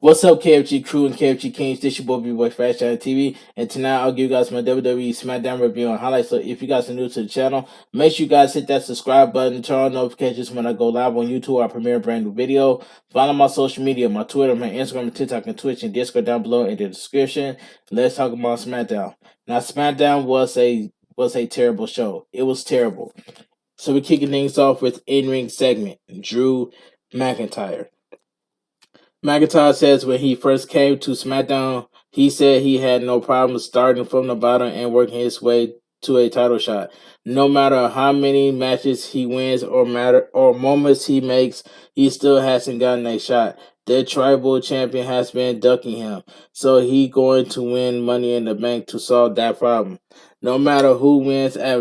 What's up, KFG crew and KFG Kings? This your boy bigboyfactsjonnytv, and tonight I'll give you guys my WWE Smackdown review and highlights. So if you guys are new to the channel, make sure you guys hit that subscribe button, turn on notifications when I go live on YouTube or I premiere a brand new video. Follow my social media, my Twitter, my Instagram, TikTok, and Twitch, and Discord down below in the description. Let's talk about Smackdown. Now, Smackdown was a terrible show. It was terrible. So we're kicking things off with in-ring segment. Drew McIntyre. McIntyre says when he first came to SmackDown, he said he had no problem starting from the bottom and working his way to a title shot. No matter how many matches he wins or moments he makes, he still hasn't gotten a shot. The tribal champion has been ducking him, so he going to win Money in the Bank to solve that problem. No matter who wins at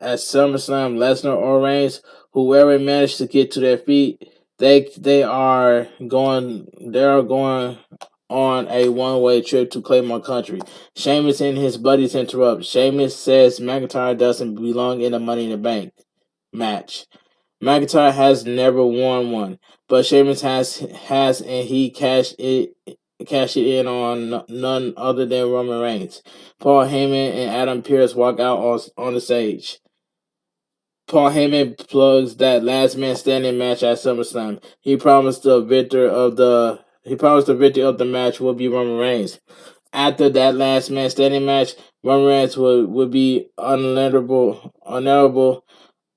SummerSlam, Lesnar or Reigns, whoever managed to get to their feet, they are going on a one-way trip to claim our country. Sheamus and his buddies interrupt. Sheamus says McIntyre doesn't belong in a Money in the Bank match. McIntyre has never won one, but Sheamus has and he cashed it in on none other than Roman Reigns. Paul Heyman and Adam Pearce walk out on the stage. Paul Heyman plugs that last man standing match at SummerSlam. He promised the victor of the match will be Roman Reigns. After that last man standing match, Roman Reigns would be unhonorable.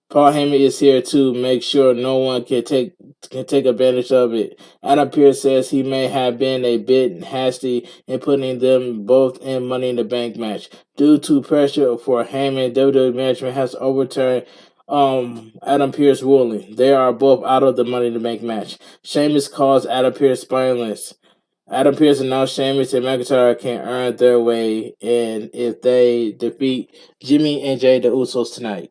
Paul Heyman is here to make sure no one can take advantage of it. Adam Pearce says he may have been a bit hasty in putting them both in Money in the Bank match. Due to pressure for Heyman, WWE management has overturned Adam Pearce ruling. They are both out of the Money in the Bank match. Sheamus calls Adam Pearce spineless. Adam Pearce announced Sheamus and McIntyre can earn their way in if they defeat Jimmy and Jay the Usos tonight.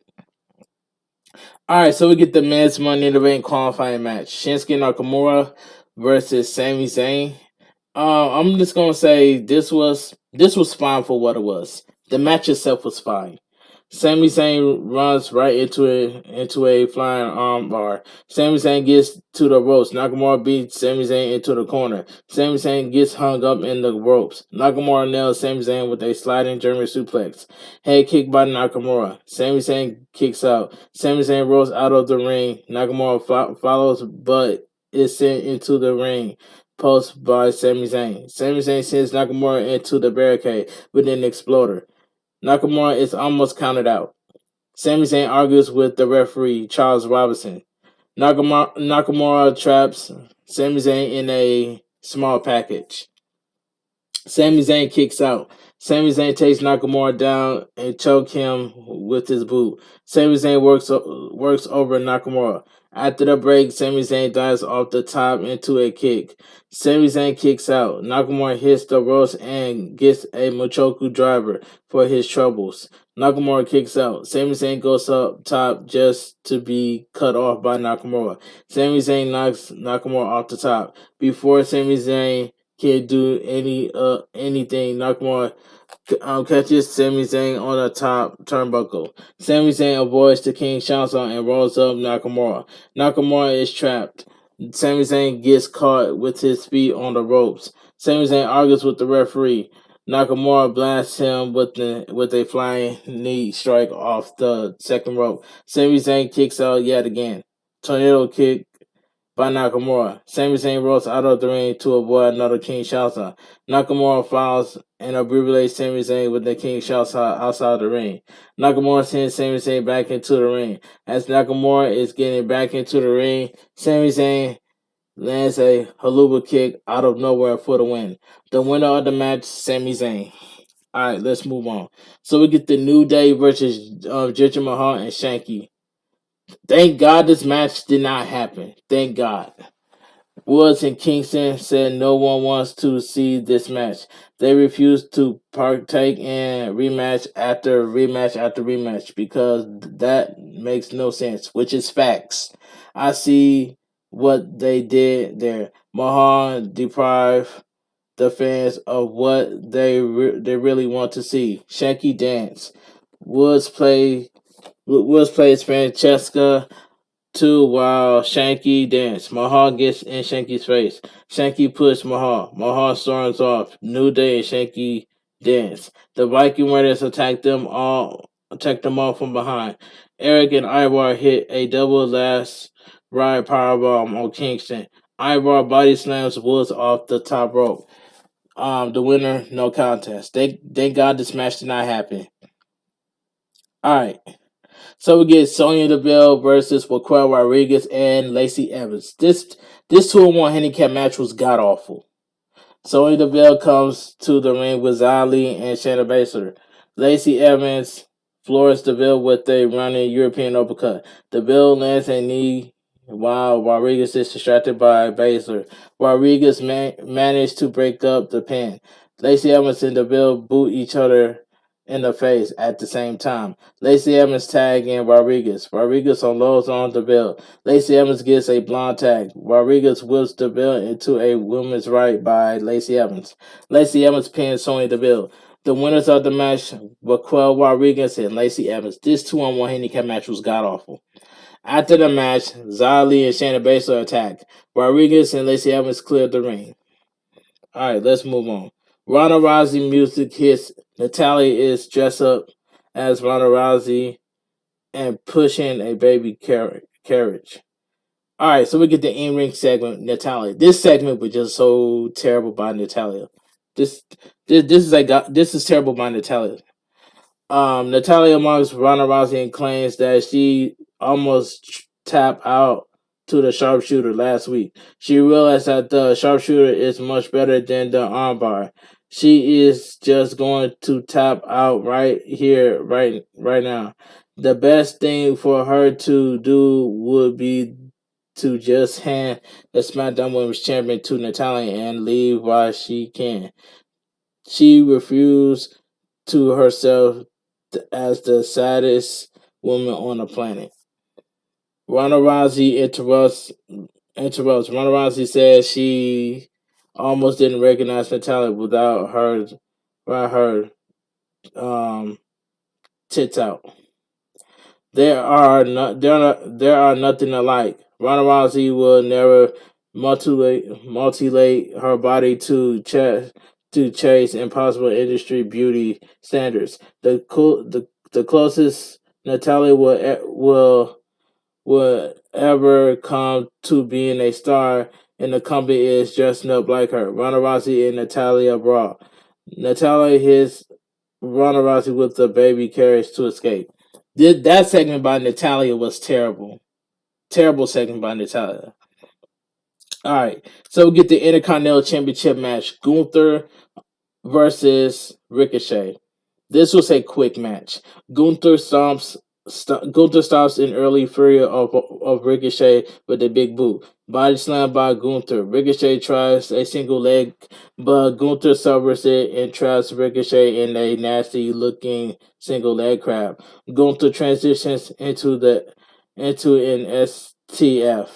Alright, so we get the men's Money in the Bank qualifying match. Shinsuke Nakamura versus Sami Zayn. I'm just gonna say this was fine for what it was. The match itself was fine. Sami Zayn runs right into a flying armbar. Sami Zayn gets to the ropes. Nakamura beats Sami Zayn into the corner. Sami Zayn gets hung up in the ropes. Nakamura nails Sami Zayn with a sliding German suplex. Head kick by Nakamura. Sami Zayn kicks out. Sami Zayn rolls out of the ring. Nakamura follows but is sent into the ring post by Sami Zayn. Sami Zayn sends Nakamura into the barricade with an exploder. Nakamura is almost counted out. Sami Zayn argues with the referee, Charles Robinson. Nakamura traps Sami Zayn in a small package. Sami Zayn kicks out. Sami Zayn takes Nakamura down and chokes him with his boot. Sami Zayn works over Nakamura. After the break, Sami Zayn dives off the top into a kick. Sami Zayn kicks out. Nakamura hits the ropes and gets a Mochoku driver for his troubles. Nakamura kicks out. Sami Zayn goes up top just to be cut off by Nakamura. Sami Zayn knocks Nakamura off the top. Before Sami Zayn can do anything, Nakamura catches Sami Zayn on the top turnbuckle. Sami Zayn avoids the King Shansan and rolls up Nakamura. Nakamura is trapped. Sami Zayn gets caught with his feet on the ropes. Sami Zayn argues with the referee. Nakamura blasts him with a flying knee strike off the second rope. Sami Zayn kicks out yet again. Tornado kick by Nakamura. Sami Zayn rolls out of the ring to avoid another King Shansan. Nakamura fouls and obliterates Sami Zayn with the King Shansan outside the ring. Nakamura sends Sami Zayn back into the ring. As Nakamura is getting back into the ring, Sami Zayn lands a haluba kick out of nowhere for the win. The winner of the match, Sami Zayn. Alright, let's move on. So we get the New Day versus Jinder Mahal and Shanky. Thank God this match did not happen. Thank God. Woods and Kingston said no one wants to see this match. They refuse to partake in rematch after rematch after rematch because that makes no sense, which is facts. I see what they did there. Mahal deprived the fans of what they really want to see. Shanky dance. Woods plays Francesca 2 while Shanky danced. Mahal gets in Shanky's face. Shanky pushed Mahal. Mahal storms off. New Day and Shanky dance. The Viking Raiders attacked them all from behind. Eric and Ivar hit a double last ride powerbomb on Kingston. Ivar body slams Woods off the top rope. The winner, no contest. Thank God this match did not happen. Alright. So we get Sonya Deville versus Raquel Rodriguez and Lacey Evans. This 2-on-1 handicap match was god awful. Sonya Deville comes to the ring with Zali and Shayna Baszler. Lacey Evans floors Deville with a running European uppercut. Deville lands a knee while Rodriguez is distracted by Baszler. Rodriguez managed to break up the pin. Lacey Evans and Deville boot each other in the face at the same time. Lacey Evans tag in Rodriguez. Rodriguez unloads on Deville. Lacey Evans gets a blonde tag. Rodriguez whips Deville into a women's right by Lacey Evans. Lacey Evans pins Sonya Deville. The winners of the match, Raquel Rodriguez and Lacey Evans. This 2-on-1 handicap match was god awful. After the match, Zali and Shayna Baszler attacked. Rodriguez and Lacey Evans cleared the ring. Alright, let's move on. Ronda Rousey music hits. Natalia is dressed up as Ronda Rousey and pushing a baby carriage. Alright, so we get the in-ring segment, Natalia. This segment was just so terrible by Natalia. This is terrible by Natalia. Natalia mocks Ronda Rousey and claims that she almost tapped out to the sharpshooter last week. She realized that the sharpshooter is much better than the armbar. She is just going to tap out right here, right now. The best thing for her to do would be to just hand the SmackDown Women's Champion to Natalia and leave while she can. She refused to herself as the saddest woman on the planet. Ronda Rousey interrupts. Ronda Rousey says she almost didn't recognize Natalia without her tits out. There are nothing alike. Ronda Rousey will never mutilate her body to chase impossible industry beauty standards. The closest Natalia will ever come to being a star in the company is dressing up like her. Ronda Rousey and Natalia brawl. Natalia hits Ronda Rousey with the baby carriage to escape. That segment by Natalia was terrible. Terrible segment by Natalia. Alright, so we get the Intercontinental Championship match. Gunther versus Ricochet. This was a quick match. Gunther stops in early fury of Ricochet with a big boot. Body slam by Gunther. Ricochet tries a single leg, but Gunther suffers it and traps Ricochet in a nasty looking single leg crab. Gunther transitions into an STF.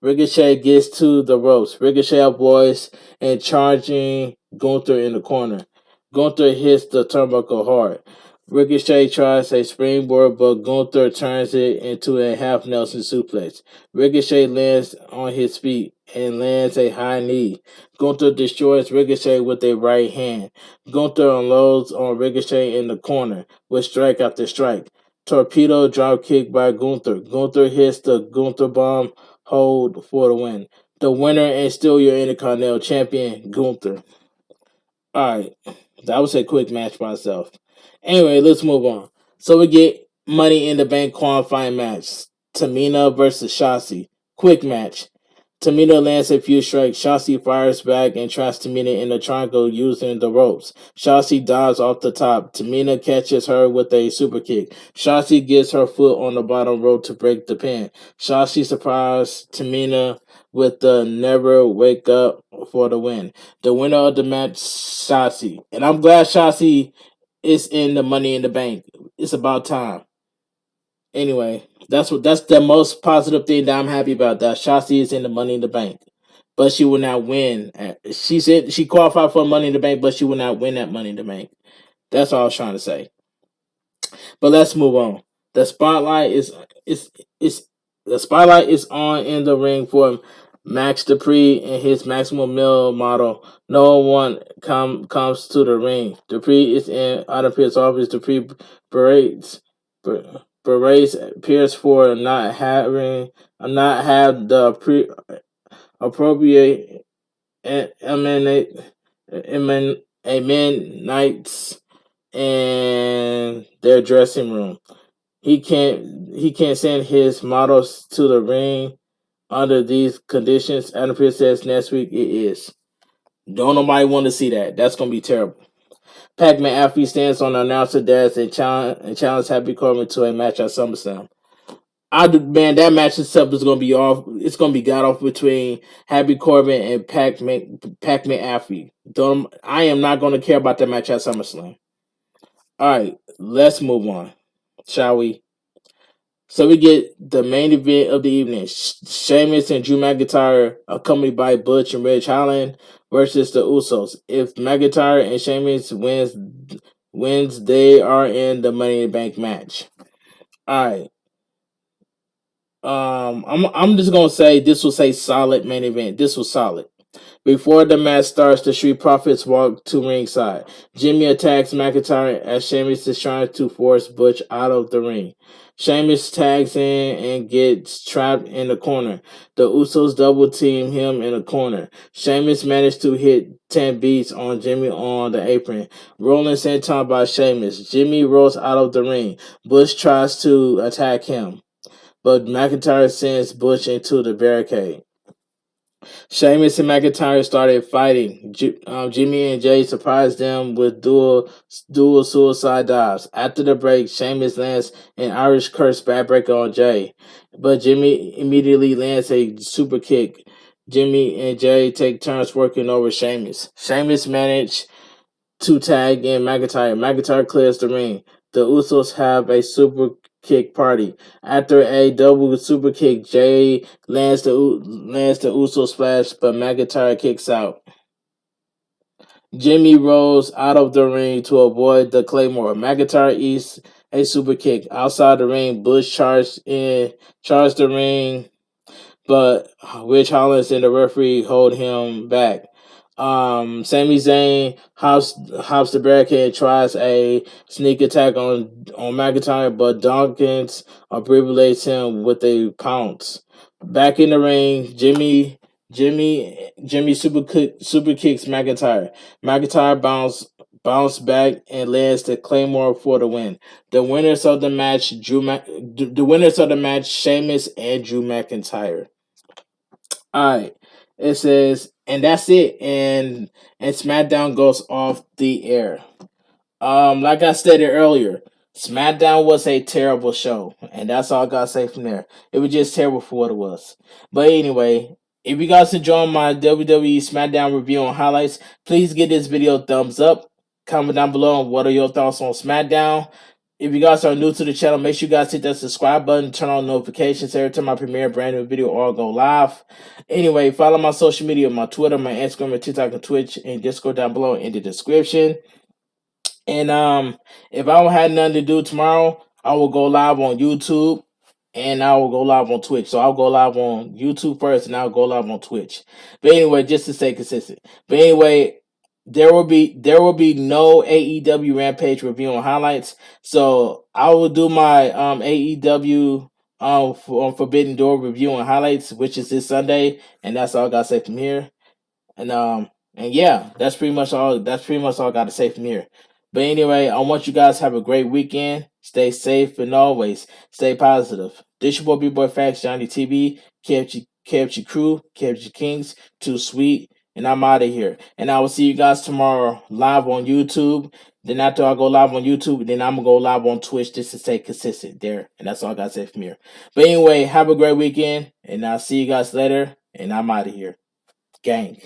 Ricochet gets to the ropes. Ricochet avoids and charging Gunther in the corner. Gunther hits the turnbuckle hard. Ricochet tries a springboard, but Gunther turns it into a half Nelson suplex. Ricochet lands on his feet and lands a high knee. Gunther destroys Ricochet with a right hand. Gunther unloads on Ricochet in the corner with strike after strike. Torpedo drop kick by Gunther. Gunther hits the Gunther bomb hold for the win. The winner and still your Intercontinental Champion, Gunther. Alright, that was a quick match by itself. Anyway, let's move on. So we get Money in the Bank qualifying match. Tamina versus Shotzi. Quick match. Tamina lands a few strikes. Shotzi fires back and traps Tamina in the triangle using the ropes. Shotzi dives off the top. Tamina catches her with a super kick. Shotzi gets her foot on the bottom rope to break the pin. Shotzi surprised Tamina with the never wake up for the win. The winner of the match, Shotzi. And I'm glad Shotzi is in the Money in the Bank. It's about time. Anyway, that's the most positive thing that I'm happy about. That Shotzi is in the Money in the Bank, but she will not win. She said she qualified for Money in the Bank, but she will not win that Money in the Bank. That's all I was trying to say. But let's move on. The spotlight is The spotlight is on in the ring for Max Dupree and his Maximum Male model. No one comes to the ring. Dupree is in Adam Pierce's office. Dupree berates berates Pierce for not have the appropriate nights in their dressing room. He can't send his models to the ring under these conditions. Adam Pearce says next week it is. Don't nobody want to see that. That's gonna be terrible. Pac-Man athlete stands on the announcer desk and challenge Happy Corbin to a match at SummerSlam. Man, that match itself is gonna be off. It's gonna be got off between Happy Corbin and Pac-Man athlete. I am not gonna care about that match at SummerSlam. All right, let's move on, shall we? So we get the main event of the evening: Sheamus and Drew McIntyre, accompanied by Butch and Ridge Holland, versus the Usos. If McIntyre and Sheamus wins, they are in the Money in the Bank match. All right. I'm just gonna say this was a solid main event. This was solid. Before the match starts, the Street Profits walk to ringside. Jimmy attacks McIntyre as Sheamus is trying to force Butch out of the ring. Sheamus tags in and gets trapped in the corner. The Usos double team him in the corner. Sheamus managed to hit 10 beats on Jimmy on the apron. Rolling senton by Sheamus. Jimmy rolls out of the ring. Butch tries to attack him, but McIntyre sends Butch into the barricade. Sheamus and McIntyre started fighting. Jimmy and Jay surprised them with dual suicide dives. After the break, Sheamus lands an Irish curse backbreaker on Jay, but Jimmy immediately lands a super kick. Jimmy and Jay take turns working over Sheamus. Sheamus managed to tag in McIntyre. McIntyre clears the ring. The Usos have a super kick party. After a double super kick, Jay lands the Uso splash, but McIntyre kicks out. Jimmy rolls out of the ring to avoid the Claymore. McIntyre eats a super kick. Outside the ring, Bush charged the ring, but Rich Hollins and the referee hold him back. Sami Zayn hops the barricade and tries a sneak attack on McIntyre, but Dawkins abbreviates him with a pounce. Back in the ring, Jimmy super kicks McIntyre. McIntyre bounce back and lands the Claymore for the win. The winners of the match, Sheamus and Drew McIntyre. All right. It says, and that's it. And SmackDown goes off the air. Like I stated earlier, SmackDown was a terrible show, and that's all I gotta say from there. It was just terrible for what it was. But anyway, if you guys enjoyed my WWE Smackdown review and highlights, please give this video a thumbs up. Comment down below on what are your thoughts on SmackDown. If you guys are new to the channel, make sure you guys hit that subscribe button, turn on notifications every time I premiere a brand new video or go live. Anyway, follow my social media, my Twitter, my Instagram, my TikTok, and Twitch, and Discord down below in the description. And if I don't have nothing to do tomorrow, I will go live on YouTube and I will go live on Twitch. So I'll go live on YouTube first and I'll go live on Twitch. But anyway, just to stay consistent. But anyway, there will be no AEW Rampage review and highlights. So I will do my AEW Forbidden Door review and highlights, which is this Sunday, and that's all I gotta say from here. And yeah, that's pretty much all. That's pretty much all I got to say from here. But anyway, I want you guys to have a great weekend. Stay safe and always stay positive. This your boy, Big Boy Facts, Johnny TV, KFG Crew, KFG Kings, Too Sweet, and I'm out of here. And I will see you guys tomorrow live on YouTube. Then after I go live on YouTube, then I'm gonna go live on Twitch just to stay consistent there. And that's all I gotta say from here. But anyway, have a great weekend, and I'll see you guys later. And I'm out of here. Gang.